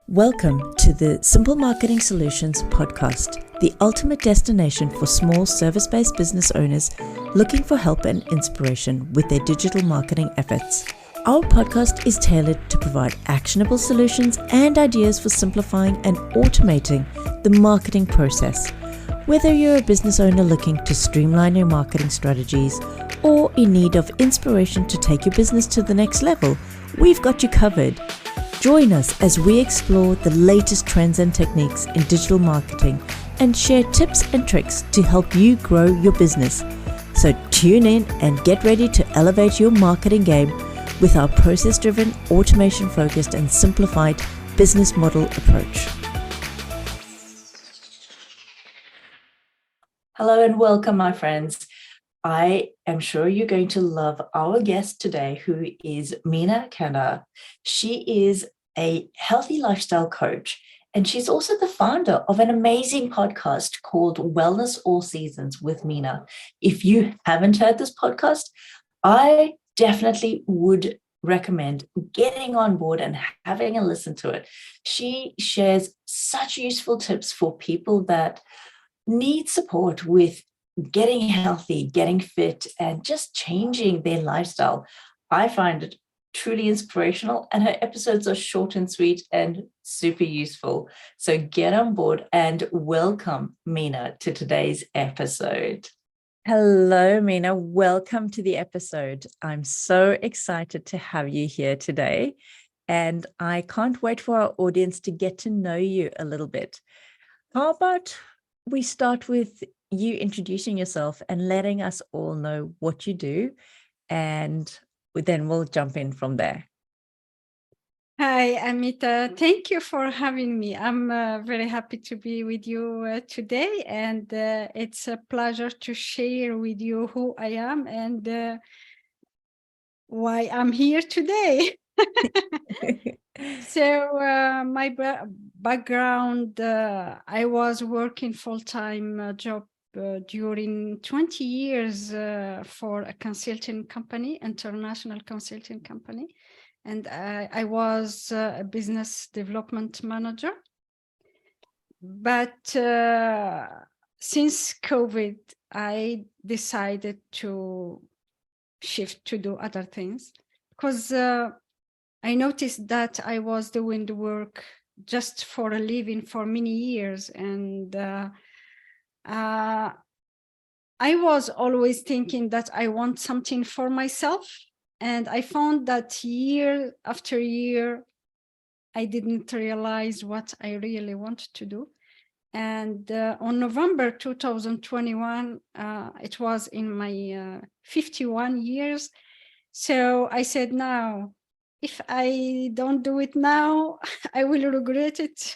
Welcome to the Simple Marketing Solutions podcast, the ultimate destination for small service-based business owners looking for help and inspiration with their digital marketing efforts. Our podcast is tailored to provide actionable solutions and ideas for simplifying and automating the marketing process. Whether you're a business owner looking to streamline your marketing strategies or in need of inspiration to take your business to the next level, we've got you covered. Join us as we explore the latest trends and techniques in digital marketing and share tips and tricks to help you grow your business. So tune in and get ready to elevate your marketing game with our process-driven, automation-focused and simplified business model approach. Hello and welcome, my friends. I am sure you're going to love our guest today, who is Mina Qandar. She is a healthy lifestyle coach, and she's also the founder of an amazing podcast called Wellness All Seasons with Mina. If you haven't heard this podcast, I definitely would recommend getting on board and having a listen to it. She shares such useful tips for people that need support with getting healthy, getting fit, and just changing their lifestyle. I find it truly inspirational, and her episodes are short and sweet and super useful. So get on board and welcome Mina to today's episode. Hello, Mina. Welcome to the episode. I'm so excited to have you here today, and I can't wait for our audience to get to know you a little bit. How about we start with you introducing yourself and letting us all know what you do, and then we'll jump in from there. Hi, Amita. Thank you for having me. I'm very happy to be with you today, and it's a pleasure to share with you who I am and why I'm here today. So my background, I was working full-time job during 20 years for a consulting company, international consulting company. And I was a business development manager. But since COVID, I decided to shift to do other things because I noticed that I was doing the work just for a living for many years. And I was always thinking that I want something for myself. And I found that year after year, I didn't realize what I really wanted to do. And on November 2021, it was in my 51 years. So I said, now, if I don't do it now, I will regret it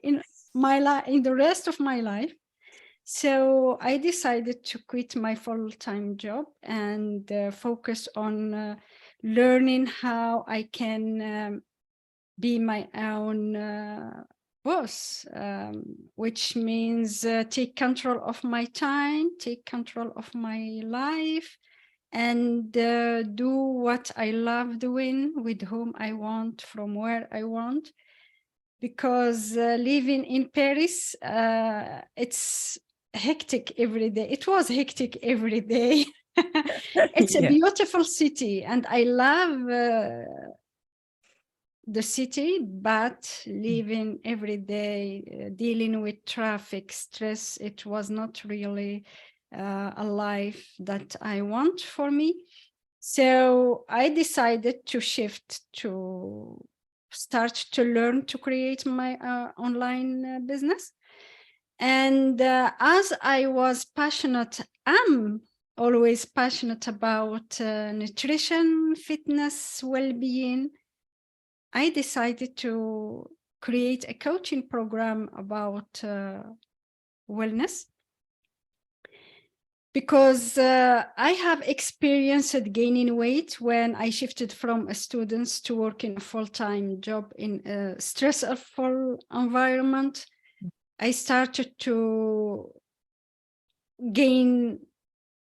in my life, in the rest of my life. So I decided to quit my full-time job and focus on learning how I can be my own boss, which means take control of my time, take control of my life, and do what I love doing with whom I want, from where I want. Because living in Paris, it's hectic every day. It was hectic every day. It's a beautiful city, and I love the city, but living every day, dealing with traffic, stress, it was not really a life that I want for me. So I decided to shift to start to learn to create my online business. And as I was passionate, I'm always passionate about nutrition, fitness, well-being. I decided to create a coaching program about wellness, because I have experienced gaining weight when I shifted from a student to working a full-time job in a stressful environment. I started to gain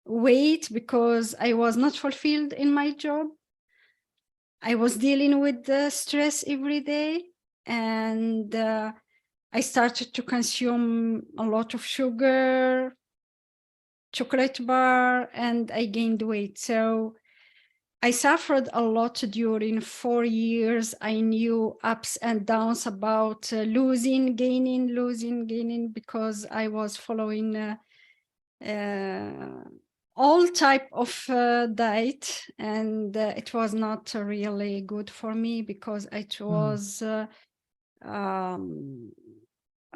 weight because I was not fulfilled in my job. I was dealing with the stress every day, and I started to consume a lot of sugar, chocolate bar, and I gained weight. So I suffered a lot during 4 years. I knew ups and downs about losing, gaining, because I was following all type of diet, and it was not really good for me because it was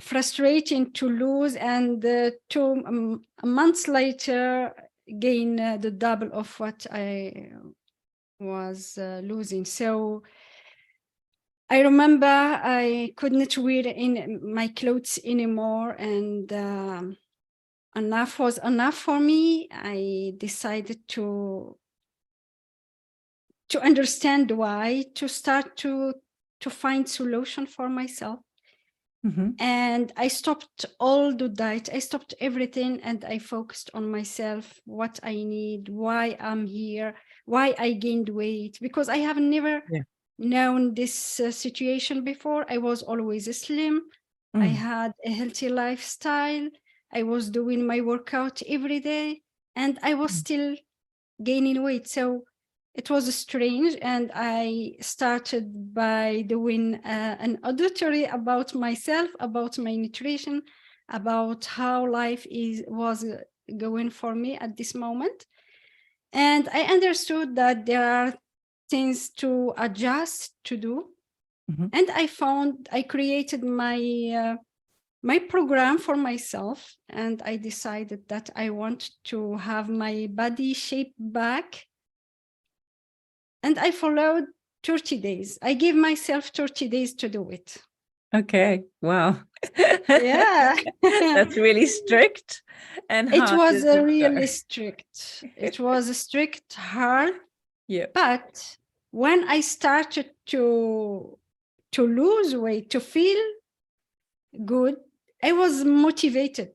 frustrating to lose, and 2 months later gain the double of what I was losing. So I remember I couldn't wear in my clothes anymore, and enough was enough for me. I decided to understand why, to start to find solution for myself. And I stopped all the diet. I stopped everything, and I focused on myself, what I need, why I'm here, why I gained weight, because I have never known this situation before. I was always slim. I had a healthy lifestyle. I was doing my workout every day, and I was still gaining weight. So it was strange, and I started by doing an auditory about myself, about my nutrition, about how life was going for me at this moment. And I understood that there are things to adjust, to do. And I created my my program for myself, and I decided that I want to have my body shape back. And I followed 30 days. I gave myself 30 days to do it. Okay. Wow. Yeah. That's really strict. And it how was does it really go? strict. It was strict, hard. Yeah. But when I started to lose weight, to feel good, I was motivated.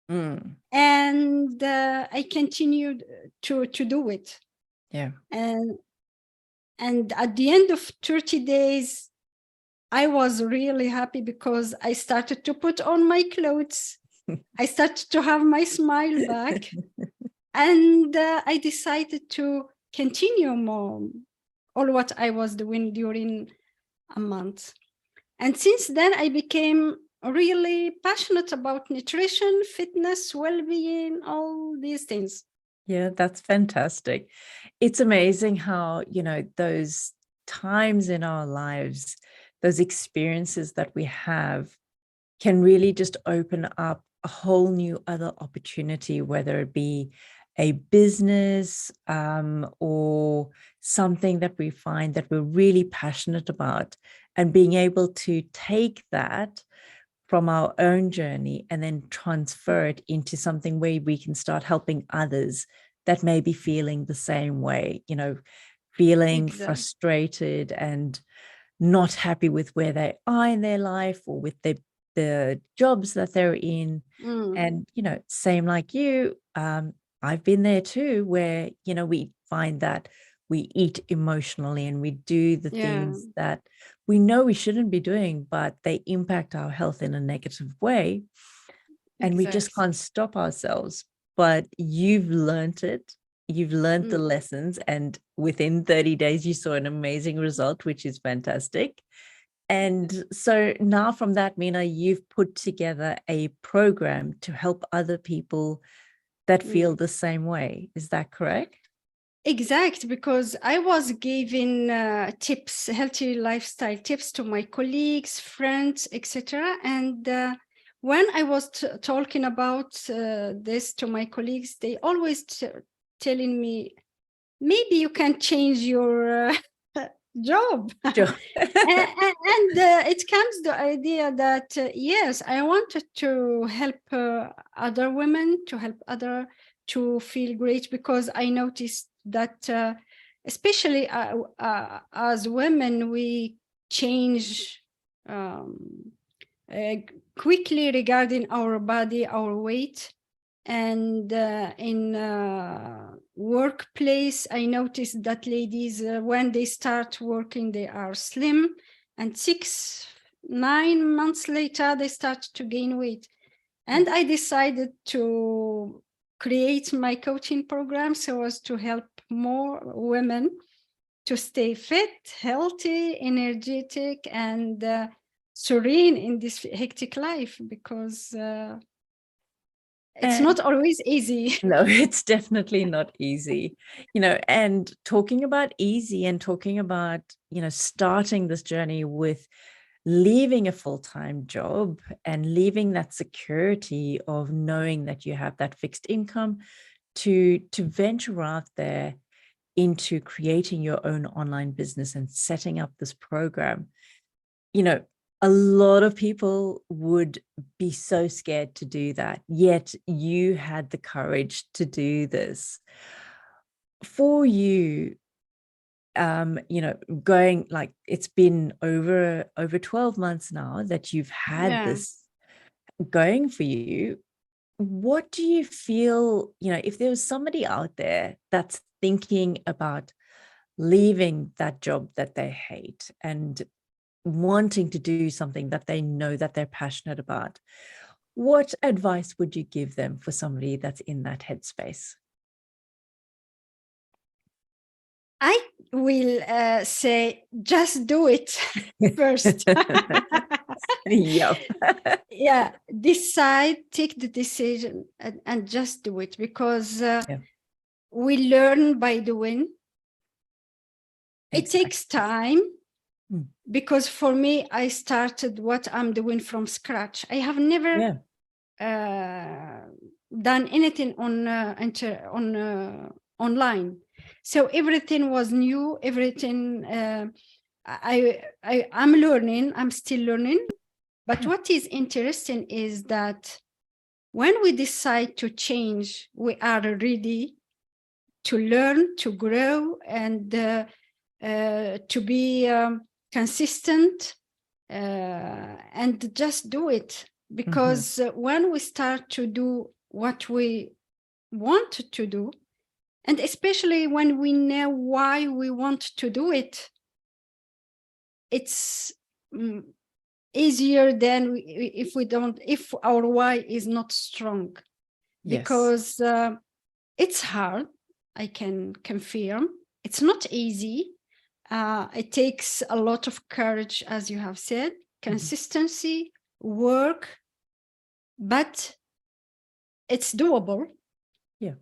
And I continued to do it. Yeah. And at the end of 30 days, I was really happy because I started to put on my clothes. I started to have my smile back. And I decided to continue more all what I was doing during a month. And since then, I became really passionate about nutrition, fitness, well-being, all these things. Yeah, that's fantastic. It's amazing how, those times in our lives, those experiences that we have can really just open up a whole new other opportunity, whether it be a business or something that we find that we're really passionate about, and being able to take that from our own journey and then transfer it into something where we can start helping others that may be feeling the same way, feeling frustrated and not happy with where they are in their life or with the jobs that they're in. And, same like you, I've been there too, where, we find that we eat emotionally and we do the things that we know we shouldn't be doing, but they impact our health in a negative way. And we just can't stop ourselves. But you've learned it. You've learned the lessons, and within 30 days, you saw an amazing result, which is fantastic. And so now from that, Mina, you've put together a program to help other people that feel the same way. Is that correct? Exact, because I was giving tips, healthy lifestyle tips to my colleagues, friends, etc. And when I was talking about this to my colleagues, they always telling me, maybe you can change your job. Sure. And it comes the idea that, yes, I wanted to help other women, to help other to feel great, because I noticed that especially as women, we change quickly regarding our body, our weight. And in workplace, I noticed that ladies, when they start working, they are slim, and 6-9 months later, they start to gain weight. And I decided to create my coaching program so as to help more women to stay fit, healthy, energetic, and serene in this hectic life, because it's not always easy. No, it's definitely not easy, and talking about easy and talking about, starting this journey with leaving a full-time job and leaving that security of knowing that you have that fixed income to venture out there into creating your own online business and setting up this program. A lot of people would be so scared to do that, yet you had the courage to do this. For you, going, like, it's been over 12 months now that you've had this going for you. What do you feel, if there was somebody out there that's thinking about leaving that job that they hate and wanting to do something that they know that they're passionate about, what advice would you give them for somebody that's in that headspace? I will say, just do it first. Yep. Yeah, decide, take the decision, and just do it, because we learn by doing. It takes time, because for me, I started what I'm doing from scratch. I have never done anything on online, so everything was new. Everything I'm learning. I'm still learning. But what is interesting is that when we decide to change, we are ready to learn, to grow, and to be consistent, and just do it. Because when we start to do what we want to do, and especially when we know why we want to do it, it's easier than if our why is not strong. Because it's hard. I can confirm it's not easy. It takes a lot of courage, as you have said, consistency, work, but it's doable.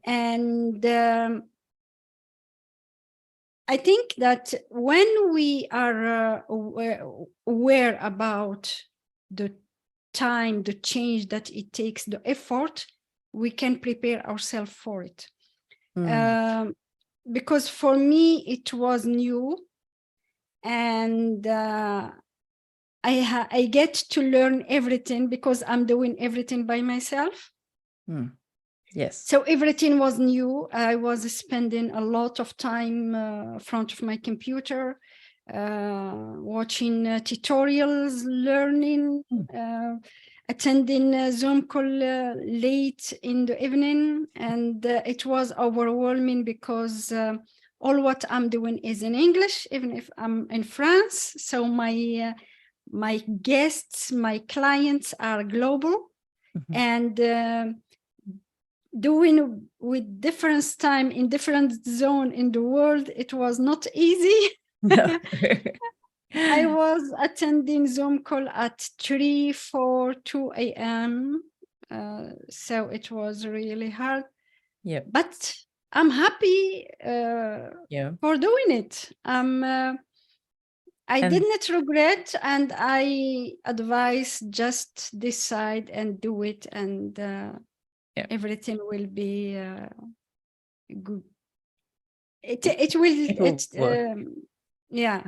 And I think that when we are aware about the time, the change that it takes, the effort, we can prepare ourselves for it. Because for me, it was new, and I get to learn everything because I'm doing everything by myself. So everything was new. I was spending a lot of time in front of my computer, watching tutorials, learning, attending a Zoom call late in the evening. And it was overwhelming because all what I'm doing is in English, even if I'm in France. So my guests, my clients are global. And doing with different time in different zone in the world, it was not easy. No. I was attending Zoom call at 3, 4, 2 a.m. So it was really hard. But I'm happy for doing it. I did not regret, and I advise just decide and do it, and everything will be good. It will. Yeah.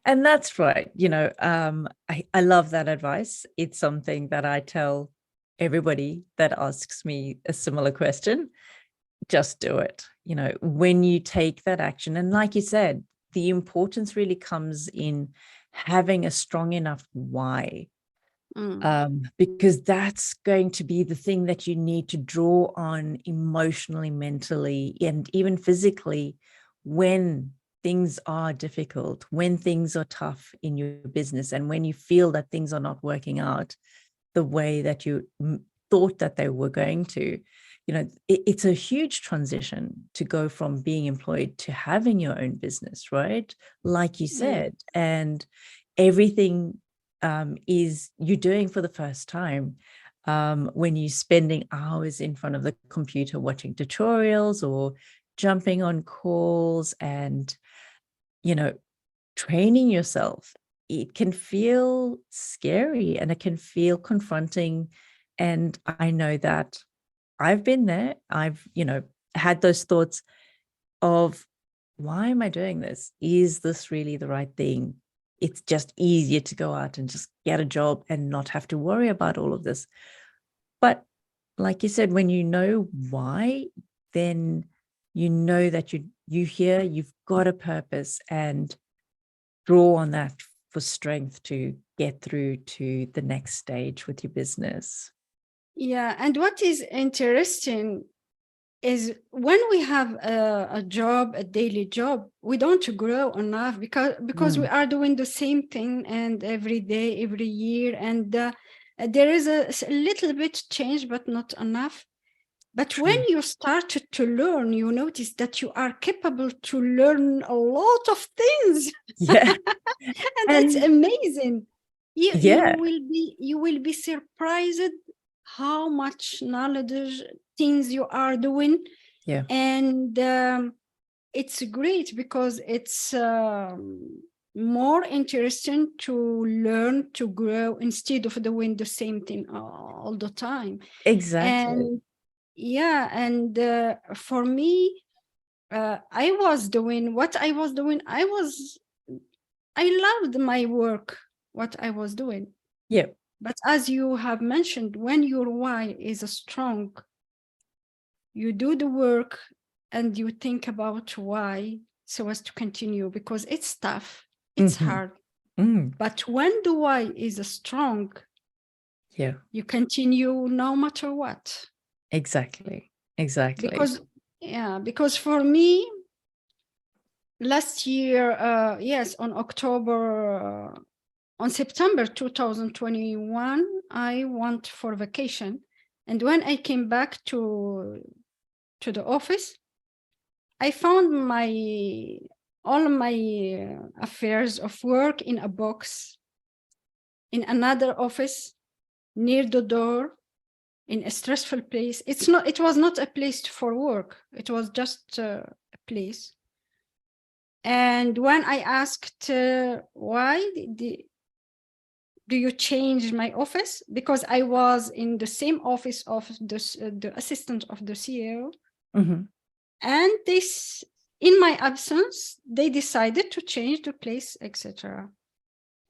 And that's right. I love that advice. It's something that I tell everybody that asks me a similar question. Just do it. When you take that action, and like you said, the importance really comes in having a strong enough why because that's going to be the thing that you need to draw on emotionally, mentally, and even physically when things are difficult, when things are tough in your business, and when you feel that things are not working out the way that you thought that they were going to. You know, it's a huge transition to go from being employed to having your own business, right? Like you said, and everything is you're doing for the first time. When you're spending hours in front of the computer watching tutorials or jumping on calls and, you know, training yourself, it can feel scary and it can feel confronting. And I know that I've been there. I've, you know, had those thoughts of, why am I doing this? Is this really the right thing? It's just easier to go out and just get a job and not have to worry about all of this. But like you said, when you know why, then you know that you here, you've got a purpose, and draw on that for strength to get through to the next stage with your business. Yeah, and what is interesting is when we have a job, a daily job, we don't grow enough because we are doing the same thing and every day, every year, and there is a little bit change, but not enough. But when you start to learn, you notice that you are capable to learn a lot of things. Yeah. And it's amazing. You Yeah. you will be surprised how much knowledge things you are doing. Yeah. And it's great because it's more interesting to learn, to grow, instead of doing the same thing all the time. Exactly. And yeah, and for me, I was doing what I was doing. I loved my work, what I was doing. Yeah. But as you have mentioned, when your why is strong, you do the work and you think about why, so as to continue, because it's tough, it's hard. But when the why is strong, yeah, you continue no matter what. Exactly. Because for me, last year, yes, on September 2021, I went for vacation. And when I came back to the office, I found all my affairs of work in a box in another office near the door, in a stressful place. It was not a place for work. It was just a place. And when I asked why do you change my office? Because I was in the same office of the assistant of the CEO. And this, in my absence, they decided to change the place, etc.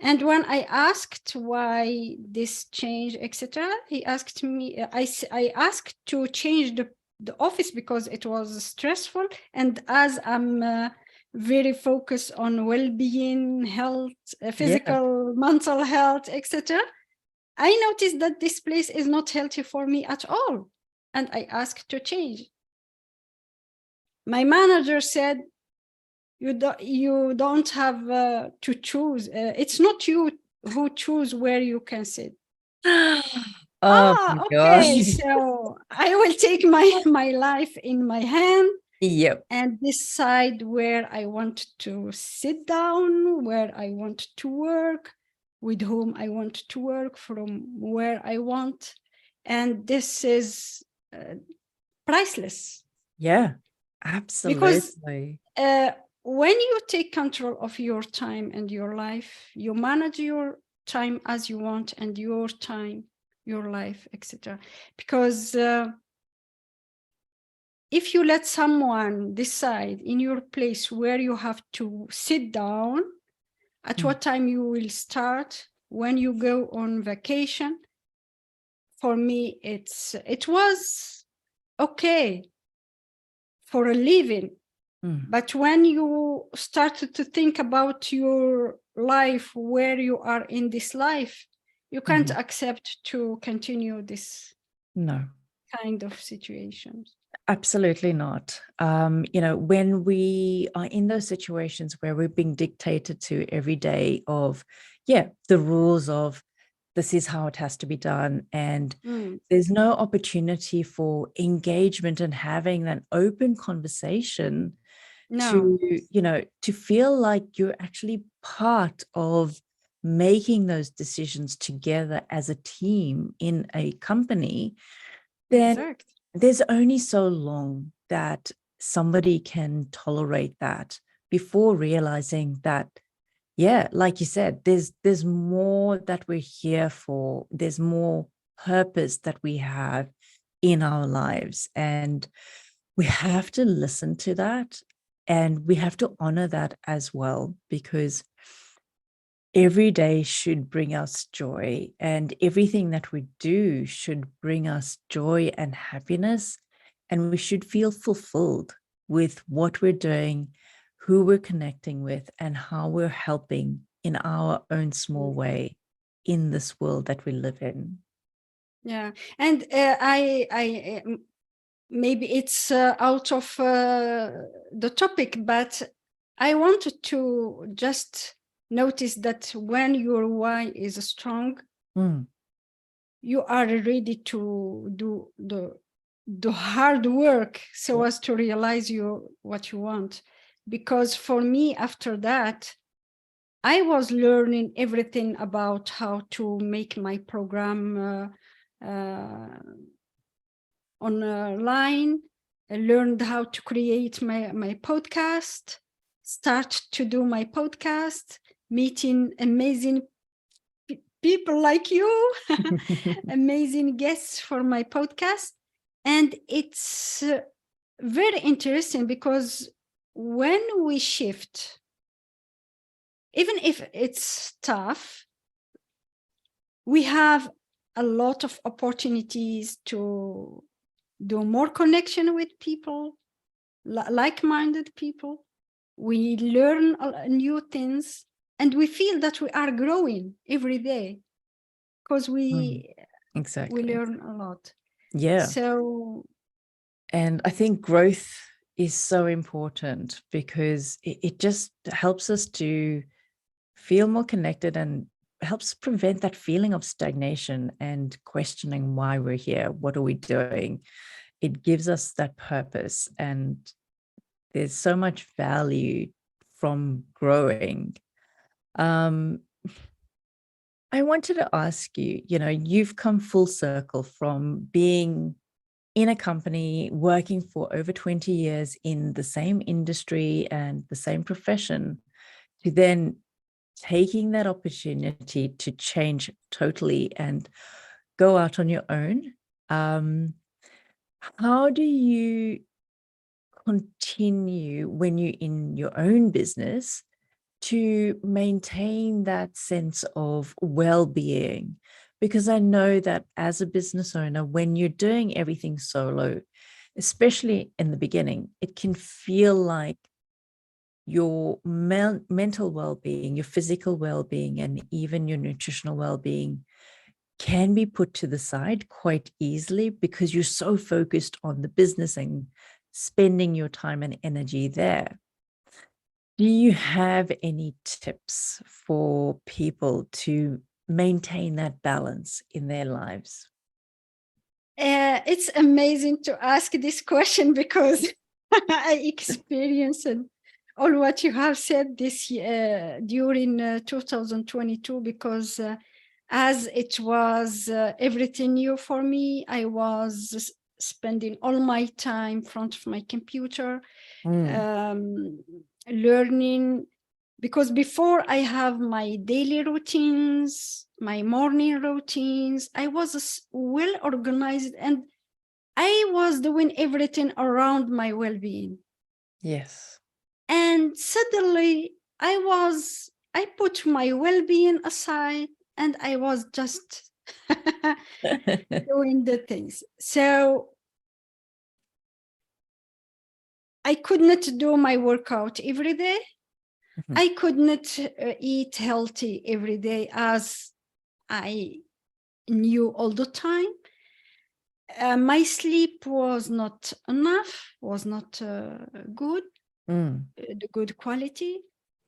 And when I asked why this change, etc., he asked me, I asked to change the office because it was stressful. And as I'm very focused on well-being, health, physical, mental health, etc., I noticed that this place is not healthy for me at all. And I asked to change. My manager said, you don't have to choose. It's not you who choose where you can sit. Oh my Okay. gosh. So I will take my life in my hand. Yep. And decide where I want to sit down, where I want to work, with whom I want to work, from where I want. And this is priceless. Yeah, absolutely. Because when you take control of your time and your life, you manage your time as you want, and your time, your life, etc. Because if you let someone decide in your place where you have to sit down, at what time you will start, when you go on vacation, for me, it was okay for a living. But when you started to think about your life, where you are in this life, You can't Mhm. accept to continue this No. kind of situations. Absolutely not. When we are in those situations where we're being dictated to every day of, the rules of this is how it has to be done, and there's no opportunity for engagement and having an open conversation No, to feel like you're actually part of making those decisions together as a team in a company, then exact. there's only so long that somebody can tolerate that before realizing that, like you said, there's more that we're here for. There's more purpose that we have in our lives. And we have to listen to that, and we have to honor that as well, because every day should bring us joy, and everything that we do should bring us joy and happiness. And we should feel fulfilled with what we're doing, who we're connecting with, and how we're helping in our own small way in this world that we live in. Yeah, and maybe it's out of the topic, but I wanted to just notice that when your why is strong, you are ready to do the hard work so as to realize what you want. Because for me, after that, I was learning everything about how to make my program online. I learned how to create my podcast, start to do my podcast, meeting amazing people like you, amazing guests for my podcast. And it's very interesting because when we shift, even if it's tough, we have a lot of opportunities to do more connection with people, like-minded people. We learn new things, and we feel that we are growing every day because we learn a lot. Yeah. So, and I think growth is so important because it just helps us to feel more connected and helps prevent that feeling of stagnation and questioning why we're here. What are we doing? It gives us that purpose, and there's so much value from growing. I wanted to ask you, you've come full circle from being in a company, working for over 20 years in the same industry and the same profession, to then taking that opportunity to change totally and go out on your own. How do you continue when you're in your own business to maintain that sense of well-being? Because I know that as a business owner, when you're doing everything solo, especially in the beginning, it can feel like your mental well-being, your physical well-being, and even your nutritional well-being can be put to the side quite easily because you're so focused on the business and spending your time and energy there. Do you have any tips for people to maintain that balance in their lives? it's amazing to ask this question because I experienced all what you have said this year during 2022, because as it was everything new for me, I was spending all my time in front of my computer, learning, because before I have my daily routines, my morning routines, I was well organized and I was doing everything around my well-being. Yes. And suddenly I put my well-being aside and I was just doing the things. So I could not do my workout every day. I could not eat healthy every day as I knew all the time. My sleep was not enough, was not good, the good quality.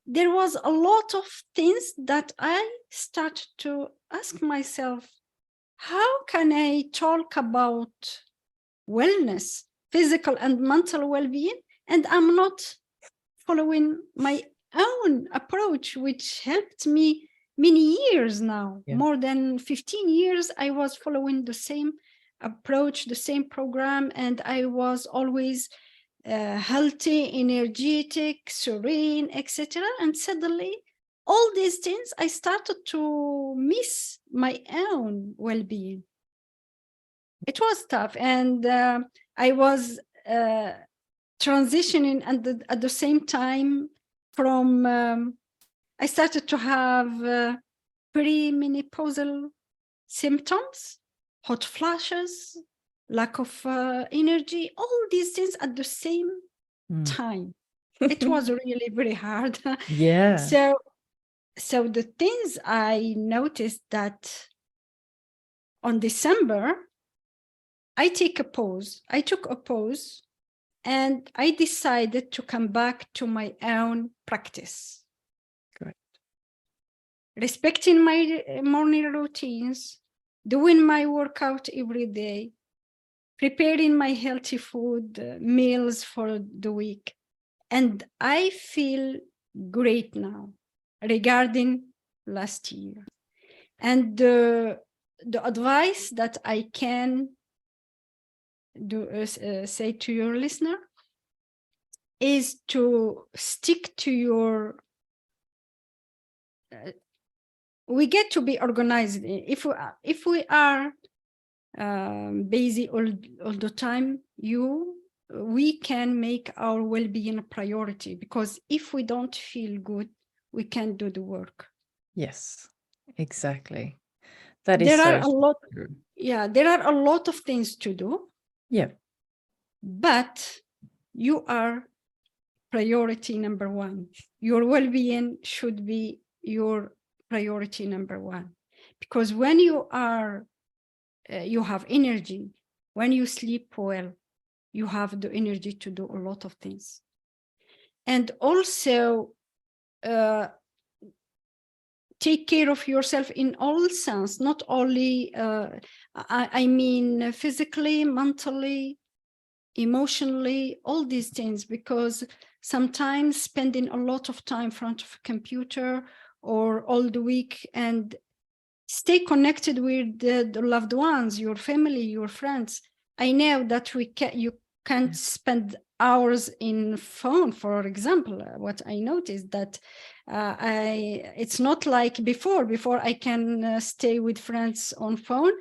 There was a lot of things that I started to ask myself, how can I talk about wellness, physical and mental well-being, and I'm not following my own approach, which helped me many years now. Yeah. More than 15 years, I was following the same approach, the same program, and I was always healthy, energetic, serene, etc. And suddenly, all these things, I started to miss my own well-being. It was tough, and I was transitioning at the same time from I started to have perimenopausal symptoms, hot flashes, lack of energy, all these things at the same time. It was really very hard. Yeah. So the things I noticed that on December, I took a pause, and I decided to come back to my own practice. Great. Respecting my morning routines, doing my workout every day, preparing my healthy food meals for the week. And I feel great now regarding last year. And the advice that I can say to your listener is to stick to your we get to be organized. If we are busy all the time, we can make our well-being a priority, because if we don't feel good, we can't do the work. Yes, exactly. That is There so are a lot. true. Yeah, there are a lot of things to do. Yeah. But you are priority number one. Your well-being should be your priority number one, because when you are you have energy, when you sleep well, you have the energy to do a lot of things. And also take care of yourself in all sense, not only I mean physically, mentally, emotionally, all these things, because sometimes spending a lot of time in front of a computer or all the week, and stay connected with the loved ones, your family, your friends. I know that you can't spend hours in phone, for example. What I noticed that it's not like before I can stay with friends on phone.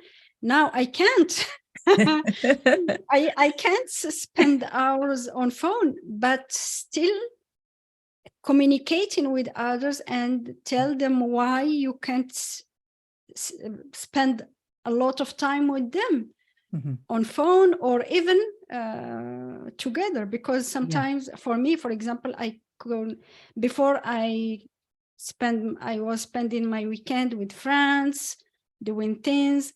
Now I can't. I can't spend hours on phone, but still communicating with others and tell them why you can't spend a lot of time with them on phone, or even together. Because sometimes for me, for example, before I was spending my weekend with friends, doing things.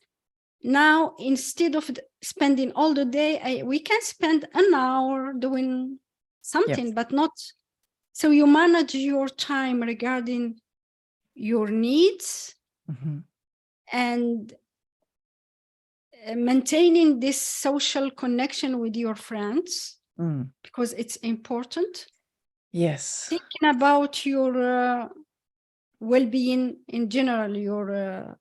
Now, instead of spending all the day, we can spend an hour doing something, but not. So you manage your time regarding your needs and maintaining this social connection with your friends, because it's important. Yes. Thinking about your well-being in general, your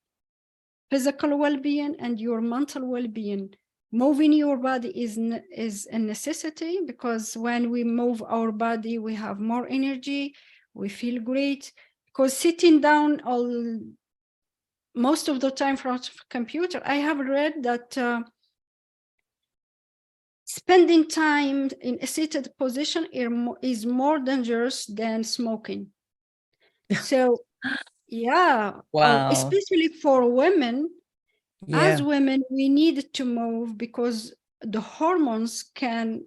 physical well-being and your mental well-being. Moving your body is a necessity, because when we move our body, we have more energy, we feel great. Because sitting down most of the time in front of a computer, I have read that spending time in a seated position is more dangerous than smoking. So, yeah, wow. Especially for women. As women, we need to move, because the hormones can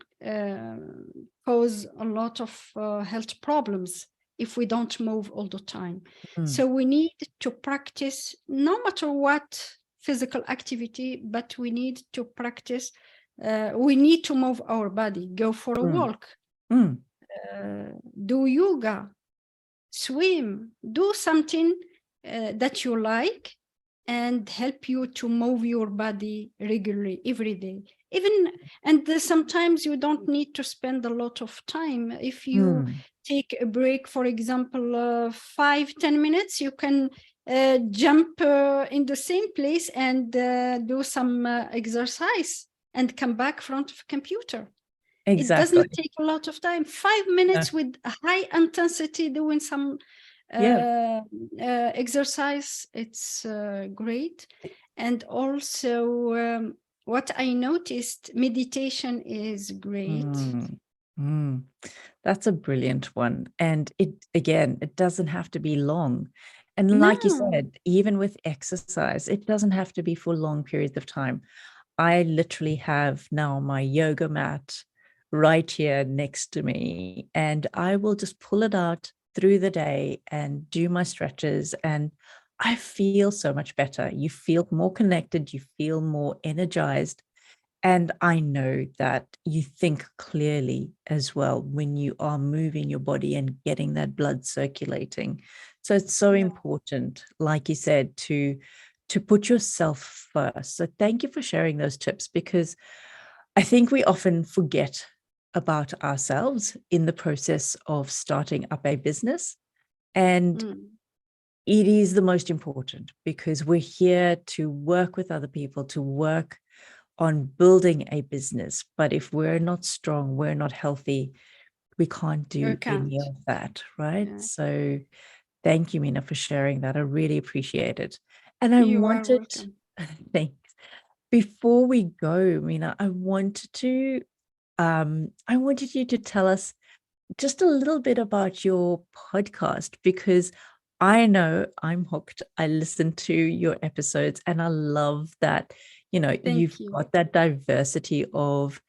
cause a lot of health problems. if we don't move all the time. Mm. So we need to practice, no matter what physical activity, but we need to practice. We need to move our body, go for a walk, do yoga, swim, do something that you like and help you to move your body regularly every day. And sometimes you don't need to spend a lot of time. If you take a break, for example, 5-10 minutes, you can jump in the same place and do some exercise and come back front of a computer. Exactly. It doesn't take a lot of time. 5 minutes with a high intensity doing some exercise. It's great. And also what I noticed, meditation is great. That's a brilliant one. And it doesn't have to be long. And like you said, even with exercise, it doesn't have to be for long periods of time. I literally have now my yoga mat right here next to me, and I will just pull it out through the day and do my stretches, and I feel so much better. You feel more connected, you feel more energized. And I know that you think clearly as well when you are moving your body and getting that blood circulating. So it's so important, like you said, to put yourself first. So thank you for sharing those tips, because I think we often forget about ourselves in the process of starting up a business. And it is the most important, because we're here to work with other people, to work on building a business. But if we're not strong, we're not healthy, we can't do any of that, right? Yeah. So thank you, Mina, for sharing that. I really appreciate it. And I wanted, thanks. Before we go, Mina, I wanted you to tell us just a little bit about your podcast, because I know I'm hooked. I listen to your episodes and I love that, you've got that diversity of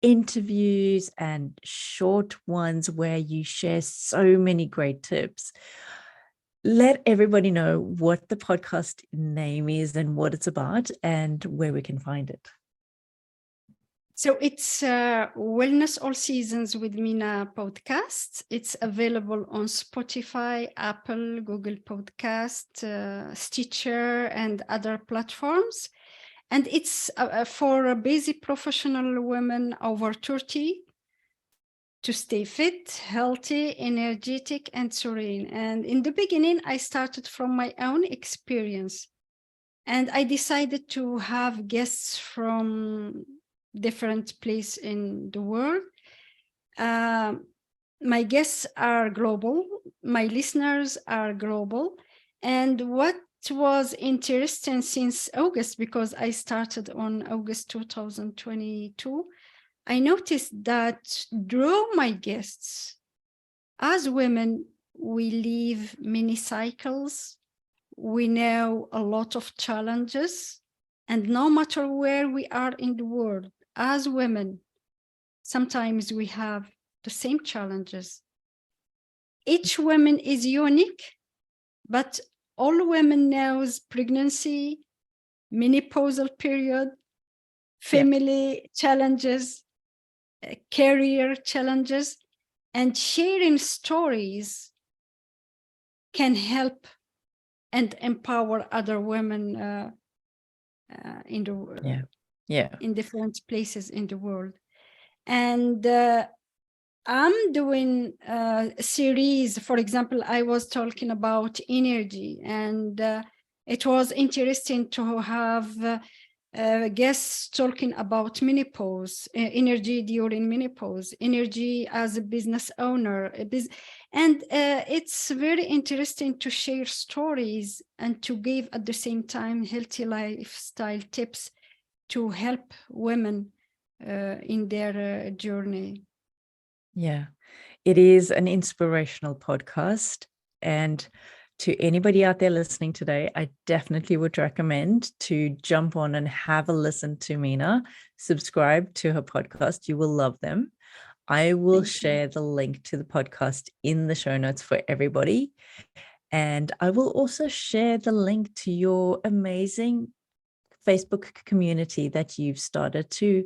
interviews and short ones where you share so many great tips. Let everybody know what the podcast name is and what it's about and where we can find it. So it's Wellness All Seasons with Mina podcast. It's available on Spotify, Apple, Google Podcast, Stitcher, and other platforms. And it's for busy professional women over 30 to stay fit, healthy, energetic, and serene. And in the beginning, I started from my own experience. And I decided to have guests from different places in the world. My guests are global. My listeners are global. And what was interesting since August, because I started on August 2022, I noticed that through my guests, as women, we live many cycles. We know a lot of challenges. And no matter where we are in the world, as women, sometimes we have the same challenges. Each woman is unique, but all women knows pregnancy, menopausal period, family challenges, career challenges, and sharing stories can help and empower other women in the world, in different places in the world. And I'm doing a series. For example, I was talking about energy, and it was interesting to have guests talking about menopause, energy during menopause, energy as a business owner, and it's very interesting to share stories and to give at the same time healthy lifestyle tips to help women in their journey. Yeah, it is an inspirational podcast. And to anybody out there listening today, I definitely would recommend to jump on and have a listen to Mina, subscribe to her podcast. You will love them. I will Thank you. share the link to the podcast in the show notes for everybody. And I will also share the link to your amazing Facebook community that you've started to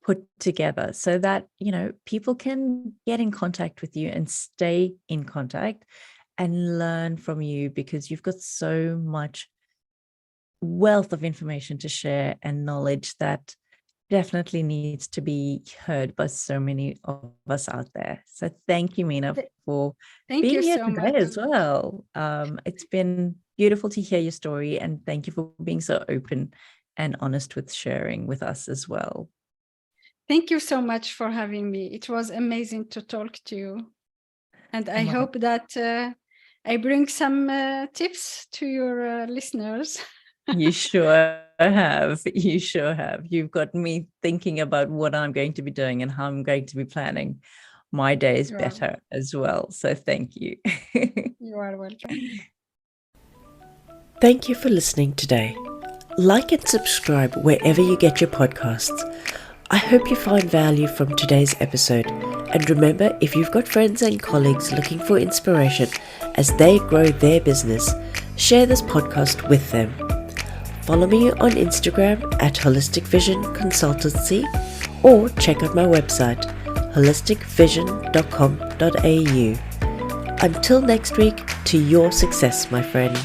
put together so that, people can get in contact with you and stay in contact and learn from you, because you've got so much wealth of information to share and knowledge that definitely needs to be heard by so many of us out there. So thank you, Mina, for Thank being you here so today much. as well. It's been beautiful to hear your story, and thank you for being so open and honest with sharing with us as well. Thank you so much for having me. It was amazing to talk to you. And I hope that I bring some tips to your listeners. You sure have. You sure have. You've got me thinking about what I'm going to be doing and how I'm going to be planning my days better as well. So thank you. You are welcome. Thank you for listening today. Like and subscribe wherever you get your podcasts. I hope you find value from today's episode. And remember, if you've got friends and colleagues looking for inspiration as they grow their business, share this podcast with them. Follow me on Instagram at Holistic Vision Consultancy, or check out my website holisticvision.com.au. Until next week, to your success, my friend.